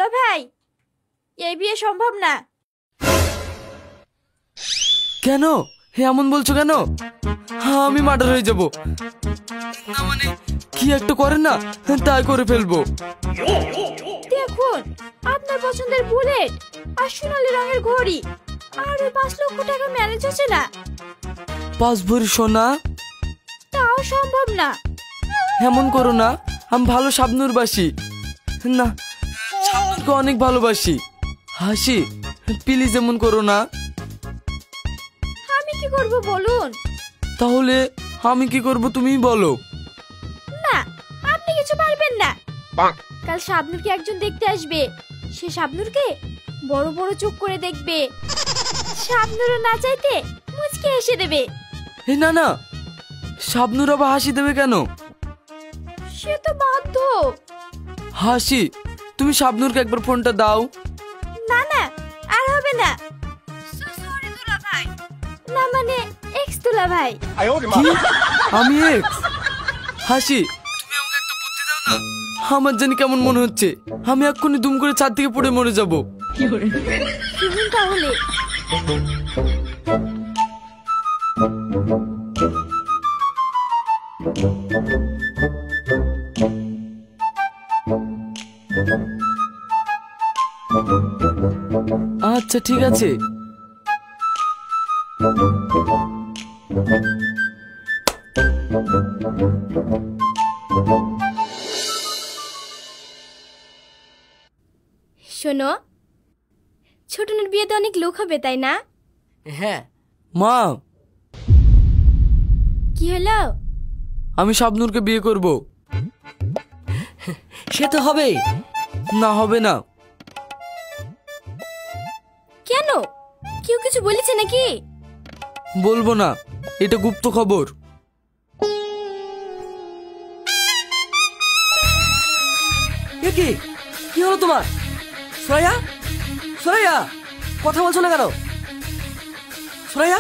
দুলা ভাই, এই বিয়ে সম্ভব না। কেন এমন বলছো কেন? আমি মার্ডার হয়ে যাব। না মানে কি একটা করে না, তাই করে ফেলবো। দেখুন, আপনার পছন্দের বুলেট আর সোনালী রঙের ঘড়ি আর ওই 5 লক্ষ টাকা ম্যানেজ হচ্ছে না। 5 ভরি সোনা? তাও সম্ভব না। এমন করো না, আমি ভালো শাবনূর বাসি না, শাবনূরকে অনেক ভালোবাসি। হাসি প্লিজ এমন করো না। আমি কি করব বলুন? তাহলে আমি কি করব তুমি বলো। না, আপনি কিছু পারবেন না। কাল শাবনূরকে একজন দেখতে আসবে, সে শাবনূরকে বড় বড় চোখ করে দেখবে। শাবনূরও না চাইতে মুচকে এসে দেবে। না না, শাবনূর আবার হাসি দেবে কেন? সে তো বাধ্য। হাসি তুমি শাবনূরকে একবার ফোনটা দাও। না না, আর হবে না। সরি দুলা ভাই, না মানে এক্স দুলা ভাই। কি? আমি এক্স? হাসি তুমি আমাকে একটা বুদ্ধি দাও না। আমার জানি কেমন মনে হচ্ছে আমি এক্ষুনি দুম করে ছাদ থেকে পড়ে মরে যাব। শুনুন তাহলে। আচ্ছা ঠিক আছে। শোনো, ছোটনের বিয়েতে অনেক লোক হবে তাই না? হ্যাঁ মা। কি হলো? আমি শাবনূরকে বিয়ে করব। সে তো হবে না, হবে না। কেন? কেউ কিছু বলেছে নাকি? বলবো না, এটা গুপ্ত খবর। কি কি হলো তোমার? সুরাইয়া, সুরাইয়া, কথা বলছো না কেন? সুরাইয়া,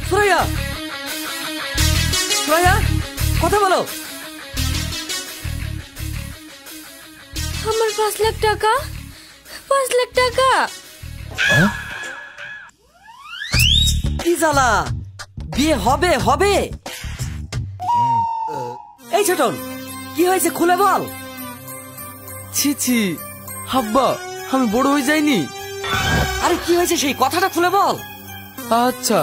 সুরাইয়া, সুরাইয়া, কথা বলো। আমার 5 লাখ টাকা, 5 লাখ টাকা। কি জ্বালা, বিয়ে হবে হবে। এই ছোটন, কি হয়েছে খুলে বল। ছি ছি হাব্বা, আমি বড় হয়ে যাইনি? আরে কি হয়েছে সেই কথাটা খুলে বল। আচ্ছা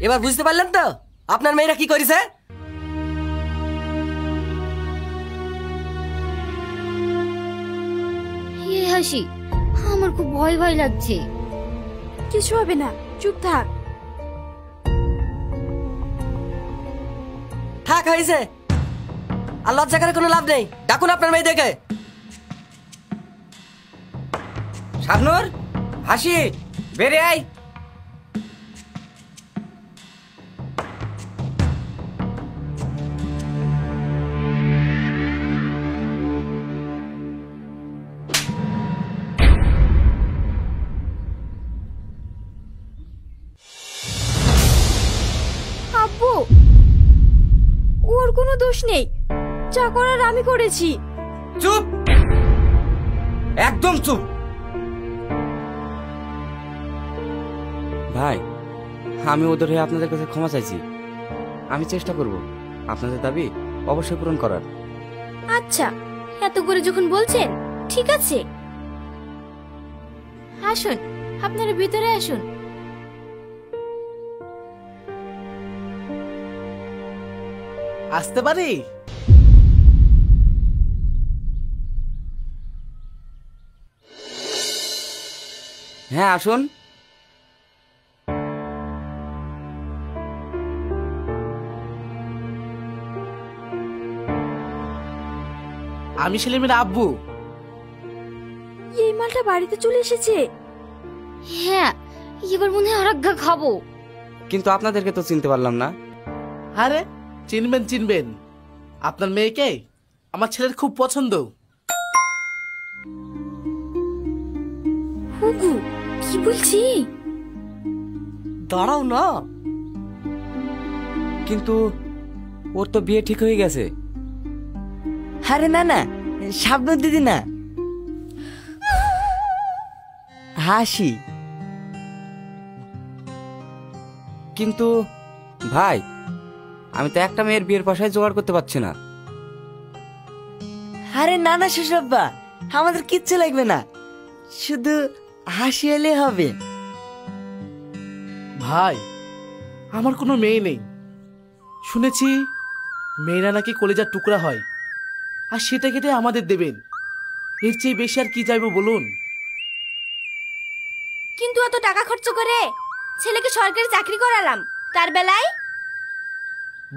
এবার বুঝতে পারলেন তো আপনার মেয়েরা কি করেছে? হাসি, আমার খুব ভয় ভয় লাগছে। কিছু হবে না, চুপ থাক। থাক, হয়েছে। আর লজ্জা করে কোনো লাভ নেই। ডাকুন আপনার মেয়েদেরকে। শাবনূর, হাসি, বেরে আয়। আব্বু, ওর কোনো দোষ নেই, যা করার আমি করেছি। চুপ, একদম চুপ। ভাই, আমি ওদের হয়ে আপনাদের কাছে ক্ষমা চাইছি। আমি চেষ্টা করব আপনাদের দাবি অবশ্যই পূরণ করার। আচ্ছা, এত করে যখন বলছেন ঠিক আছে। আসুন, আপনারা ভিতরে আসুন। আসতে পারি? হ্যাঁ আসুন। আমি সেলিমের আব্বু। এই মালটা বাড়িতে চলে এসেছে। হ্যাঁ, এবার মনে হয় আরাগ্গা খাবো। কিন্তু আপনাদেরকে তো চিনতে পারলাম না। আরে চিনবেন চিনবেন, আপনার মেয়েকে আমার ছেলের খুব পছন্দ। হুগু কি বলছি? দাঁড়াও না। কিন্তু ওর তো বিয়ে ঠিক হয়ে গেছে। আরে না না, শাবনূর দিদি না, হাসি। কিন্তু ভাই, আমি তো একটা মেয়ের বিয়ের পয়সায় জোগাড় করতে পারছি না। আরে না না শ্বশুরাব্বা, আমাদের কিচ্ছু লাগবে না, শুধু হাসি এলে হবে। ভাই, আমার কোনো মেয়ে নেই। শুনেছি মেয়েরা নাকি কলেজার টুকরা হয়, আর সেটা কেটে আমাদের দেবেন। এর চেয়ে বেশি আর কি চাইবো বলুন? কিন্তু এত টাকা খরচ করে ছেলেকে সরকারি চাকরি করালাম, তার বেলায়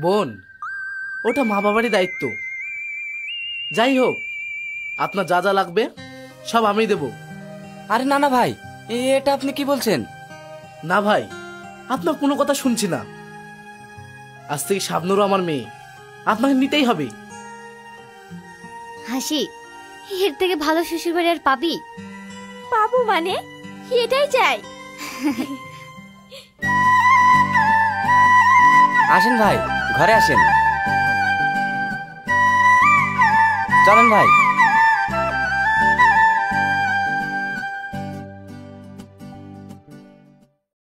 বোন, ওটা মা বাবারই দায়িত্ব। যাই হোক, আপনার যা যা লাগবে সব আমি দেব। আরে না না ভাই, এটা আপনি কি বলছেন? না ভাই, আপনার কোনো কথা শুনছি না। আজ থেকে শাবনূরও আমার মেয়ে, আপনাকে নিতেই হবে। হাসি, এর থেকে ভালো শ্বশুর বাড়ি আর পাবি? পাবো মানে এটাই চাই। আসেন ভাই, ঘরে আসেন। চলেন ভাই।